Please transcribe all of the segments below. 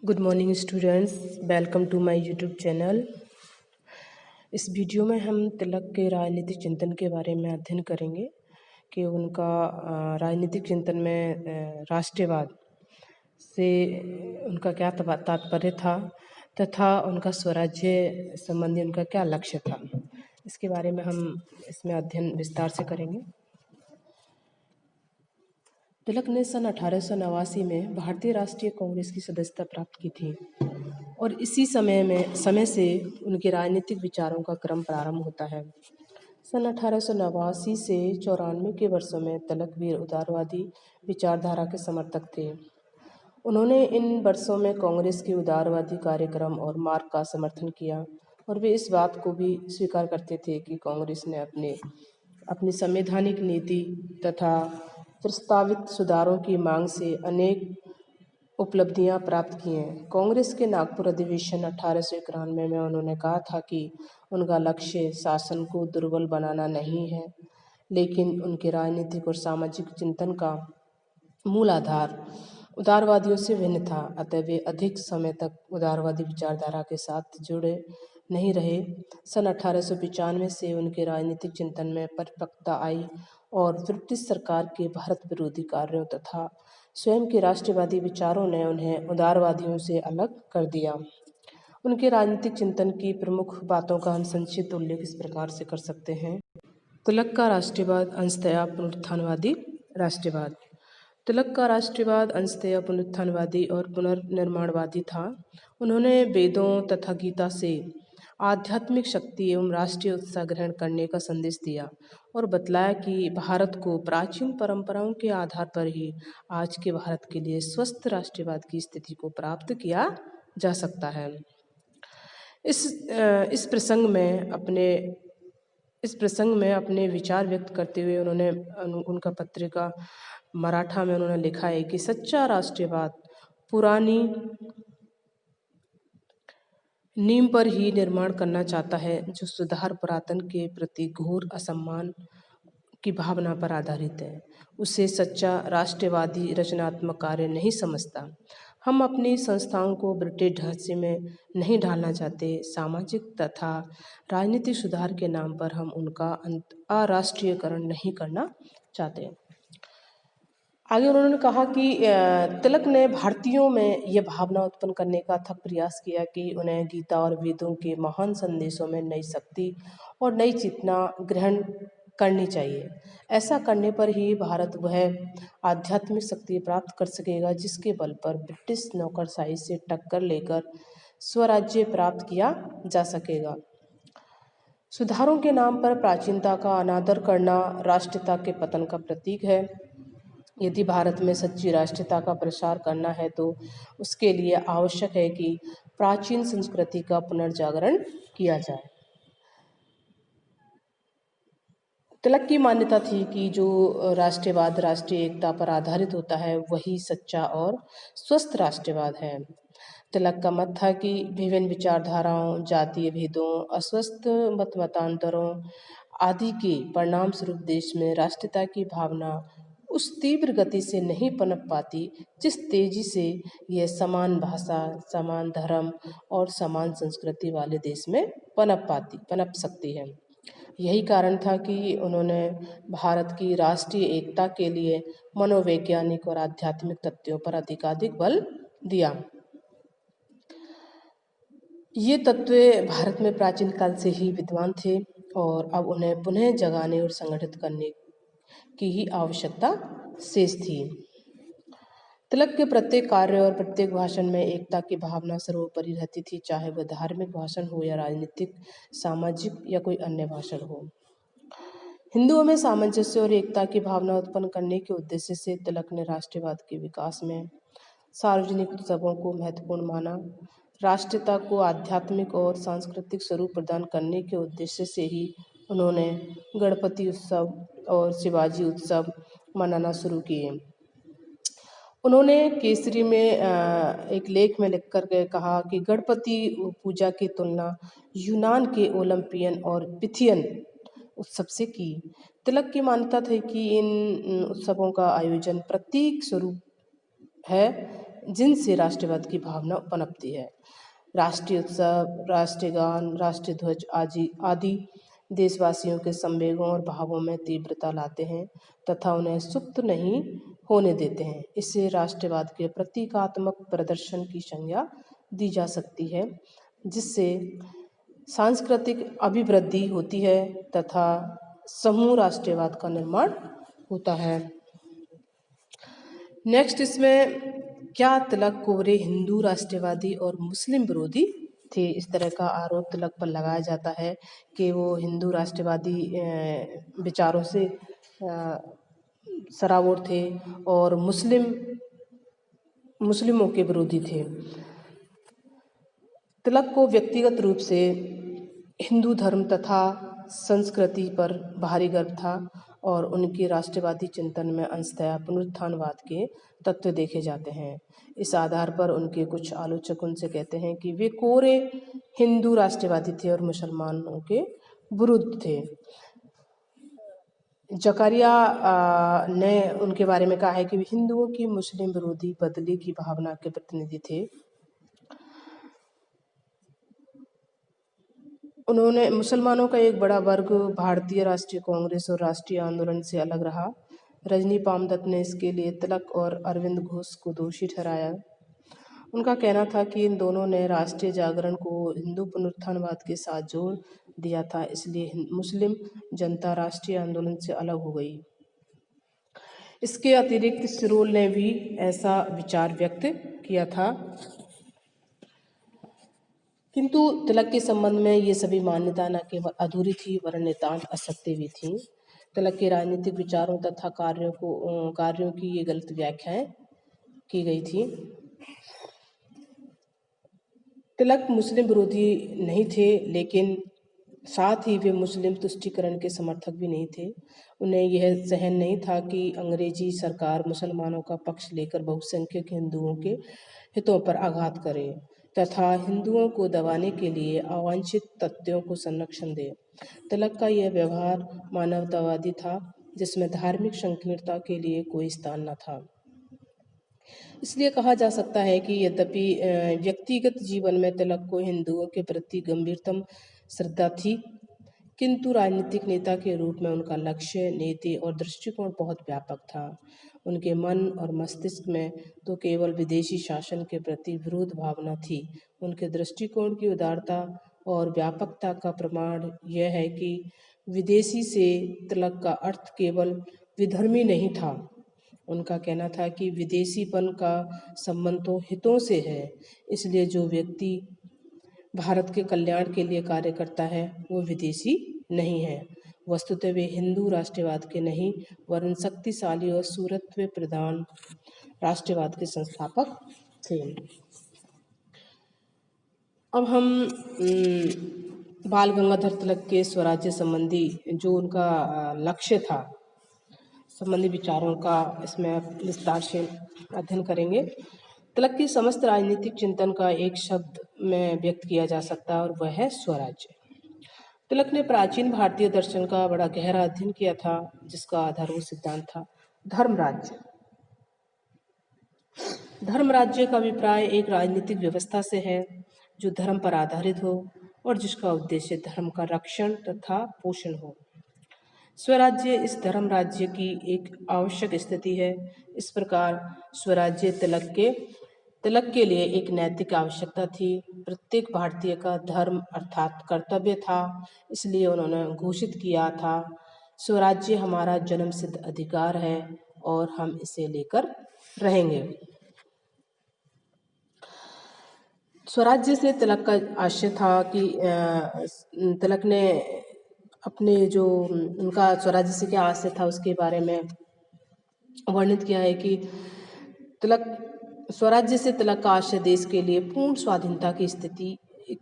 Good morning students, welcome to my YouTube channel. इस video में हम तिलक के राजनीतिक चिंतन के बारे में अध्ययन करेंगे कि उनका राजनीतिक चिंतन में राष्ट्रवाद से उनका क्या तात्पर्य था तथा उनका स्वराज्य संबंधी उनका क्या लक्ष्य था। इसके बारे में हम इसमें अध्ययन विस्तार से करेंगे। तिलक ने सन 1889 में भारतीय राष्ट्रीय कांग्रेस की सदस्यता प्राप्त की थी और इसी समय से उनके राजनीतिक विचारों का क्रम प्रारंभ होता है। सन 1889 से 94 के वर्षों में तिलक वीर उदारवादी विचारधारा के समर्थक थे। उन्होंने इन वर्षों में कांग्रेस के उदारवादी कार्यक्रम और मार्ग का समर्थन किया और वे इस बात को भी स्वीकार करते थे कि कांग्रेस ने अपनी संवैधानिक नीति तथा प्रस्तावित सुधारों की मांग से अनेक उपलब्धियां प्राप्त की हैं। कांग्रेस के नागपुर अधिवेशन 1891 में उन्होंने कहा था कि उनका लक्ष्य शासन को दुर्बल बनाना नहीं है, लेकिन उनके राजनीतिक और सामाजिक चिंतन का मूल आधार उदारवादियों से भिन्न था। अतः वे अधिक समय तक उदारवादी विचारधारा के साथ जुड़े नहीं रहे। सन 1895 से उनके राजनीतिक चिंतन में परिपक्वता आई और ब्रिटिश सरकार के भारत विरोधी कार्यों तथा स्वयं के राष्ट्रवादी विचारों ने उन्हें उदारवादियों से अलग कर दिया। उनके राजनीतिक चिंतन की प्रमुख बातों का हम संक्षिप्त उल्लेख इस प्रकार से कर सकते हैं। तिलक का राष्ट्रवाद अंशतया पुनरुत्थानवादी राष्ट्रवाद। तिलक का राष्ट्रवाद अंशतया पुनरुत्थानवादी और पुनर्निर्माणवादी था। उन्होंने वेदों तथा गीता से आध्यात्मिक शक्ति एवं राष्ट्रीय उत्साह ग्रहण करने का संदेश दिया और बतलाया कि भारत को प्राचीन परंपराओं के आधार पर ही आज के भारत के लिए स्वस्थ राष्ट्रवाद की स्थिति को प्राप्त किया जा सकता है। इस प्रसंग में अपने विचार व्यक्त करते हुए उन्होंने उनका पत्रिका मराठा में उन्होंने लिखा है कि सच्चा राष्ट्रवाद पुरानी नींव पर ही निर्माण करना चाहता है, जो सुधार पुरातन के प्रति घोर असम्मान की भावना पर आधारित है। उसे सच्चा राष्ट्रवादी रचनात्मक कार्य नहीं समझता। हम अपनी संस्थाओं को ब्रिटिश ढांचे में नहीं ढालना चाहते। सामाजिक तथा राजनीतिक सुधार के नाम पर हम उनका अराष्ट्रीयकरण नहीं करना चाहते। आगे उन्होंने कहा कि तिलक ने भारतीयों में यह भावना उत्पन्न करने का अथक प्रयास किया कि उन्हें गीता और वेदों के महान संदेशों में नई शक्ति और नई चेतना ग्रहण करनी चाहिए। ऐसा करने पर ही भारत वह आध्यात्मिक शक्ति प्राप्त कर सकेगा जिसके बल पर ब्रिटिश नौकरशाही से टक्कर लेकर स्वराज्य प्राप्त किया जा सकेगा। सुधारों के नाम पर प्राचीनता का अनादर करना राष्ट्रीयता के पतन का प्रतीक है। यदि भारत में सच्ची राष्ट्रीयता का प्रसार करना है तो उसके लिए आवश्यक है कि प्राचीन संस्कृति का पुनर्जागरण किया जाए। तिलक की मान्यता थी कि जो राष्ट्रवाद राष्ट्रीय एकता पर आधारित होता है वही सच्चा और स्वस्थ राष्ट्रवाद है। तिलक का मत था कि विभिन्न विचारधाराओं, जातीय भेदों, अस्वस्थ मतांतरों आदि के परिणाम स्वरूप देश में राष्ट्रीयता की भावना उस तीव्र गति से नहीं पनप पाती जिस तेजी से यह समान भाषा, समान धर्म और समान संस्कृति वाले देश में पनप सकती है। यही कारण था कि उन्होंने भारत की राष्ट्रीय एकता के लिए मनोवैज्ञानिक और आध्यात्मिक तथ्यों पर अधिकाधिक बल दिया। ये तत्व भारत में प्राचीन काल से ही विद्वान थे और अब उन्हें पुनः जगाने और संगठित करने की ही आवश्यकता शेष थी। तिलक के प्रत्येक कार्य और प्रत्येक भाषण में एकता की भावना सर्वोपरि रहती थी, चाहे वह धार्मिक भाषण हो या राजनीतिक, सामाजिक या कोई अन्य भाषण हो। हिंदुओं में सामंजस्य और एकता की भावना उत्पन्न करने के उद्देश्य से तिलक ने राष्ट्रवाद के विकास में सार्वजनिक उत्सवों को महत्वपूर्ण माना। राष्ट्रीयता को आध्यात्मिक और सांस्कृतिक स्वरूप प्रदान करने के उद्देश्य से ही उन्होंने गणपति उत्सव और शिवाजी उत्सव मनाना शुरू किए। उन्होंने केसरी में एक लेख में लिखकर के कहा कि गणपति पूजा की तुलना यूनान के ओलंपियन और पिथियन उत्सव से की। तिलक की मान्यता थी कि इन उत्सवों का आयोजन प्रतीक स्वरूप है जिनसे राष्ट्रवाद की भावना पनपती है। राष्ट्रीय उत्सव, राष्ट्रीय गान, राष्ट्रीय ध्वज आदि देशवासियों के संवेगों और भावों में तीव्रता लाते हैं तथा उन्हें सुप्त नहीं होने देते हैं। इससे राष्ट्रवाद के प्रतीकात्मक प्रदर्शन की संज्ञा दी जा सकती है, जिससे सांस्कृतिक अभिवृद्धि होती है तथा समूह राष्ट्रवाद का निर्माण होता है। नेक्स्ट, इसमें क्या तिलक कोरे हिंदू राष्ट्रवादी और मुस्लिम विरोधी थे? इस तरह का आरोप तिलक पर लगाया जाता है कि वो हिंदू राष्ट्रवादी विचारों से सराबोर थे और मुस्लिमों के विरोधी थे। तिलक को व्यक्तिगत रूप से हिंदू धर्म तथा संस्कृति पर भारी गर्व था और उनके राष्ट्रवादी चिंतन में अंशतः पुनरुत्थानवाद के तत्व देखे जाते हैं। इस आधार पर उनके कुछ आलोचक उनसे कहते हैं कि वे कोरे हिंदू राष्ट्रवादी थे और मुसलमानों के विरुद्ध थे। जकारिया ने उनके बारे में कहा है कि वे हिंदुओं की मुस्लिम विरोधी बदले की भावना के प्रतिनिधि थे। उन्होंने मुसलमानों का एक बड़ा वर्ग भारतीय राष्ट्रीय कांग्रेस और राष्ट्रीय आंदोलन से अलग रहा। रजनी पामदत्त ने इसके लिए तिलक और अरविंद घोष को दोषी ठहराया। उनका कहना था कि इन दोनों ने राष्ट्रीय जागरण को हिंदू पुनरुत्थानवाद के साथ जोड़ दिया था, इसलिए मुस्लिम जनता राष्ट्रीय आंदोलन से अलग हो गई। इसके अतिरिक्त सिरोल ने भी ऐसा विचार व्यक्त किया था, किंतु तिलक के संबंध में ये सभी मान्यता न केवल अधूरी थी वरन नितांत असत्य भी थी। तिलक के राजनीतिक विचारों तथा कार्यों की ये गलत व्याख्याएं की गई थी। तिलक मुस्लिम विरोधी नहीं थे, लेकिन साथ ही वे मुस्लिम तुष्टीकरण के समर्थक भी नहीं थे। उन्हें यह सहन नहीं था कि अंग्रेजी सरकार मुसलमानों का पक्ष लेकर बहुसंख्यक हिंदुओं के हितों पर आघात करे तथा हिंदुओं को दबाने के लिए अवांछित तथ्यों को संरक्षण दे। तिलक का यह व्यवहार मानवतावादी था, जिसमें धार्मिक संकीर्णता के लिए कोई स्थान न था। इसलिए कहा जा सकता है कि यद्यपि व्यक्तिगत जीवन में तिलक को हिंदुओं के प्रति गंभीरतम श्रद्धा थी, किंतु राजनीतिक नेता के रूप में उनका लक्ष्य, नीति और दृष्टिकोण बहुत व्यापक था। उनके मन और मस्तिष्क में तो केवल विदेशी शासन के प्रति विरोध भावना थी। उनके दृष्टिकोण की उदारता और व्यापकता का प्रमाण यह है कि विदेशी से तिलक का अर्थ केवल विधर्मी नहीं था। उनका कहना था कि विदेशीपन का संबंध तो हितों से है, इसलिए जो व्यक्ति भारत के कल्याण के लिए कार्य करता है वो विदेशी नहीं है। वस्तुतः वे हिंदू राष्ट्रवाद के नहीं वरन शक्तिशाली और सूरत्व प्रधान राष्ट्रवाद के संस्थापक थे। अब हम बाल गंगाधर तिलक के स्वराज्य संबंधी जो उनका लक्ष्य था संबंधी विचारों का इसमें विस्तार से अध्ययन करेंगे। तिलक की समस्त राजनीतिक चिंतन का एक शब्द में व्यक्त किया जा सकता है और वह है स्वराज्य। तिलक ने प्राचीन भारतीय दर्शन का बड़ा गहरा अध्ययन किया था, जिसका आधारभूत सिद्धांत था धर्मराज्य। धर्मराज्य का अभिप्राय एक राजनीतिक व्यवस्था से है जो धर्म पर आधारित हो और जिसका उद्देश्य धर्म का रक्षण तथा पोषण हो। स्वराज्य इस धर्म राज्य की एक आवश्यक स्थिति है। इस प्रकार स्वराज्य तिलक के लिए एक नैतिक आवश्यकता थी। प्रत्येक भारतीय का धर्म अर्थात कर्तव्य था, इसलिए उन्होंने घोषित किया था, स्वराज्य हमारा जन्मसिद्ध अधिकार है और हम इसे लेकर रहेंगे। स्वराज्य से तिलक का आशय था कि तिलक ने अपने जो उनका स्वराज्य से क्या आशय था उसके बारे में वर्णित किया है कि स्वराज्य से तिलक का आशय देश के लिए पूर्ण स्वाधीनता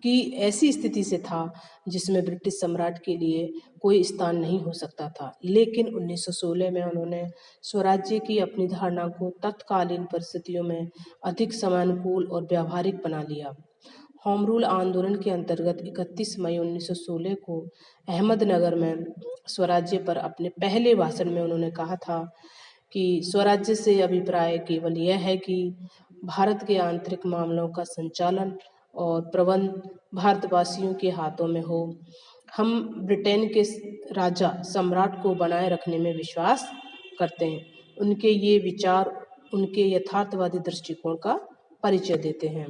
की ऐसी स्थिति से था जिसमें ब्रिटिश सम्राट के लिए कोई स्थान नहीं हो सकता था। लेकिन 1916 में उन्होंने स्वराज्य की अपनी धारणा को तत्कालीन परिस्थितियों में अधिक समानुकूल और व्यावहारिक बना लिया। होम रूल आंदोलन के अंतर्गत 31 मई 1916 को अहमदनगर में स्वराज्य पर अपने पहले भाषण में उन्होंने कहा था कि स्वराज्य से अभिप्राय केवल यह है कि भारत के आंतरिक मामलों का संचालन और प्रबंध भारतवासियों के हाथों में हो। हम ब्रिटेन के राजा सम्राट को बनाए रखने में विश्वास करते हैं। उनके ये विचार उनके यथार्थवादी दृष्टिकोण का परिचय देते हैं।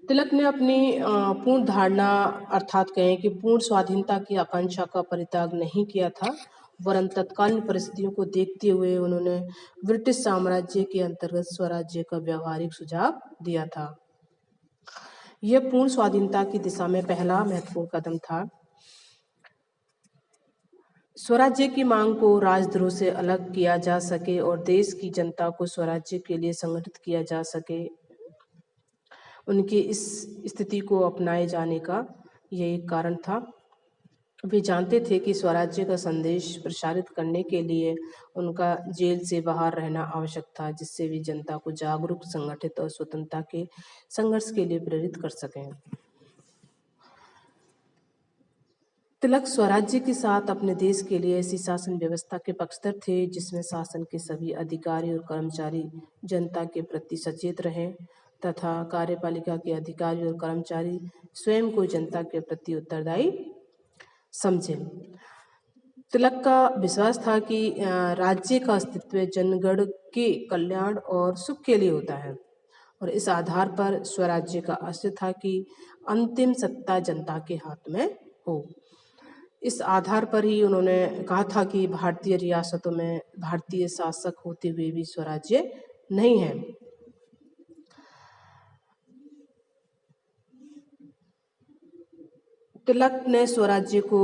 तिलक ने अपनी पूर्ण धारणा अर्थात कहें कि पूर्ण स्वाधीनता की आकांक्षा का परित्याग नहीं किया था, वरन तत्कालीन परिस्थितियों को देखते हुए उन्होंने ब्रिटिश साम्राज्य के अंतर्गत स्वराज्य का व्यवहारिक सुझाव दिया था। यह पूर्ण स्वाधीनता की दिशा में पहला महत्वपूर्ण कदम था। स्वराज्य की मांग को राजद्रोह से अलग किया जा सके और देश की जनता को स्वराज्य के लिए संगठित किया जा सके, उनकी इस स्थिति को अपनाए जाने का यह एक कारण था। वे जानते थे कि स्वराज्य का संदेश प्रसारित करने के लिए उनका जेल से बाहर रहना आवश्यक था, जिससे वे जनता को जागरूक, संगठित और स्वतंत्रता के संघर्ष के लिए प्रेरित कर सकें। तिलक स्वराज्य के साथ अपने देश के लिए ऐसी शासन व्यवस्था के पक्षधर थे जिसमें शासन के सभी अधिकारी और कर्मचारी जनता के प्रति सचेत रहें तथा कार्यपालिका के अधिकारी और कर्मचारी स्वयं को जनता के प्रति उत्तरदायी समझें। तिलक का विश्वास था कि राज्य का अस्तित्व जनगण के कल्याण और सुख के लिए होता है और इस आधार पर स्वराज्य का आशय था कि अंतिम सत्ता जनता के हाथ में हो। इस आधार पर ही उन्होंने कहा था कि भारतीय रियासतों में भारतीय शासक होते हुए भी स्वराज्य नहीं है। तिलक ने स्वराज्य को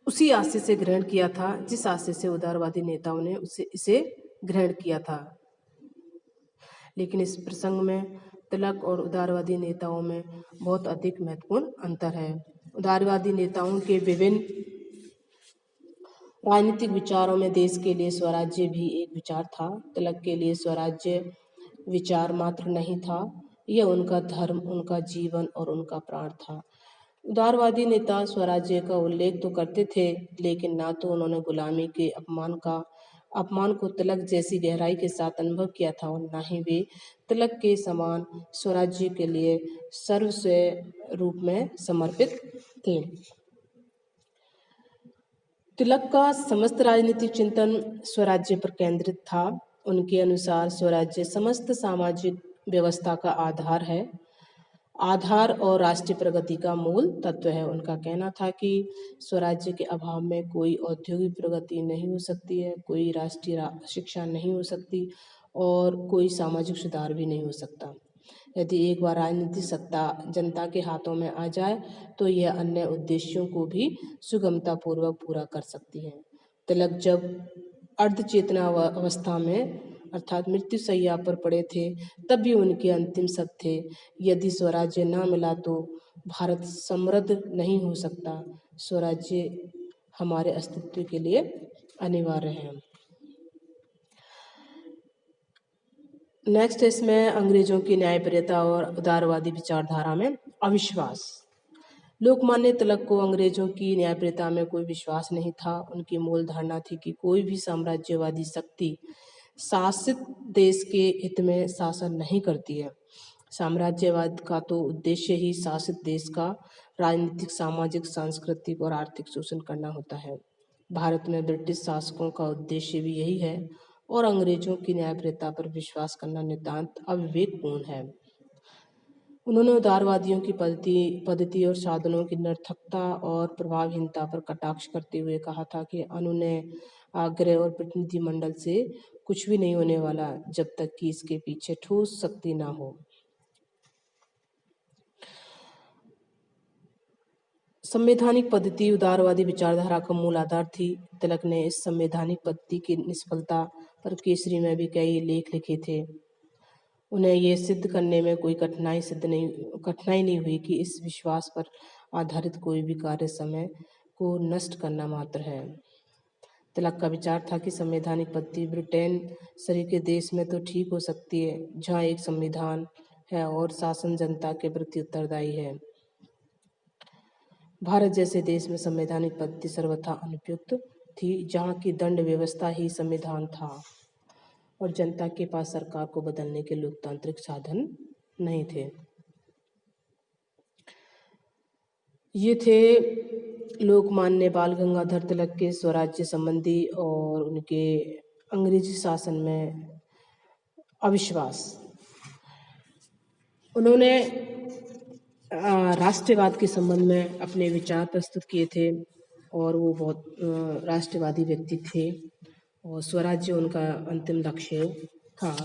उसी आशय से ग्रहण किया था जिस आशय से उदारवादी नेताओं ने इसे ग्रहण किया था। लेकिन इस प्रसंग में तिलक और उदारवादी नेताओं में बहुत अधिक महत्वपूर्ण अंतर है। उदारवादी नेताओं के विभिन्न राजनीतिक विचारों में देश के लिए स्वराज्य भी एक विचार था। तिलक के लिए स्वराज्य विचार मात्र नहीं था, यह उनका धर्म, उनका जीवन और उनका प्राण था। उदारवादी नेता स्वराज्य का उल्लेख तो करते थे, लेकिन ना तो उन्होंने गुलामी के अपमान को तिलक जैसी गहराई के साथ अनुभव किया था और ना ही वे तिलक के समान स्वराज्य के लिए सर्वस्व रूप में समर्पित थे। तिलक का समस्त राजनीतिक चिंतन स्वराज्य पर केंद्रित था। उनके अनुसार स्वराज्य समस्त सामाजिक व्यवस्था का आधार और राष्ट्रीय प्रगति का मूल तत्व है। उनका कहना था कि स्वराज्य के अभाव में कोई औद्योगिक प्रगति नहीं हो सकती है, कोई राष्ट्रीय शिक्षा नहीं हो सकती और कोई सामाजिक सुधार भी नहीं हो सकता। यदि एक बार राजनीतिक सत्ता जनता के हाथों में आ जाए तो यह अन्य उद्देश्यों को भी सुगमतापूर्वक पूरा कर सकती है। तिलक जब अर्धचेतना अवस्था में अर्थात मृत्यु शैया पर पड़े थे तब भी उनके अंतिम शब्द थे, यदि स्वराज्य न मिला तो भारत समृद्ध नहीं हो सकता। स्वराज्य हमारे अस्तित्व के लिए अनिवार्य है। नेक्स्ट इसमें अंग्रेजों की न्यायप्रियता और उदारवादी विचारधारा में अविश्वास। लोकमान्य तिलक को अंग्रेजों की न्यायप्रियता में कोई विश्वास नहीं था। उनकी मूल धारणा थी कि कोई भी साम्राज्यवादी शक्ति शासित देश के हित में शासन नहीं करती है। साम्राज्यवाद का तो उद्देश्य ही शासित देश का राजनीतिक, सामाजिक, सांस्कृतिक और आर्थिक शोषण करना होता है। भारत में ब्रिटिश शासकों का उद्देश्य भी यही है और अंग्रेजों की न्यायप्रियता पर विश्वास करना नितांत अविवेकपूर्ण है। उन्होंने उदारवादियों की पद्धति और साधनों की निरर्थकता और प्रभावहीनता पर कटाक्ष करते हुए कहा था कि अनुनय, आग्रह और प्रतिनिधिमंडल से कुछ भी नहीं होने वाला जब तक कि इसके पीछे ठोस शक्ति ना हो। संवैधानिक पद्धति उदारवादी विचारधारा का मूल आधार थी। तिलक ने इस संवैधानिक पद्धति की निष्फलता पर केसरी में भी कई लेख लिखे थे। उन्हें यह सिद्ध करने में कोई कठिनाई नहीं हुई कि इस विश्वास पर आधारित कोई भी कार्य समय को नष्ट करना मात्र है। तिलक का विचार था कि संवैधानिक पद्धति ब्रिटेन शरीर के देश में तो ठीक हो सकती है, जहाँ एक संविधान है और शासन जनता के प्रति उत्तरदायी है। भारत जैसे देश में संवैधानिक पद्धति सर्वथा अनुपयुक्त थी, जहाँ की दंड व्यवस्था ही संविधान था। और जनता के पास सरकार को बदलने के लोकतांत्रिक साधन नहीं थे। ये थे लोकमान्य बाल गंगाधर तिलक के स्वराज्य संबंधी और उनके अंग्रेजी शासन में अविश्वास। उन्होंने राष्ट्रवाद के संबंध में अपने विचार प्रस्तुत किए थे और वो बहुत राष्ट्रवादी व्यक्ति थे और स्वराज्य उनका अंतिम लक्ष्य था।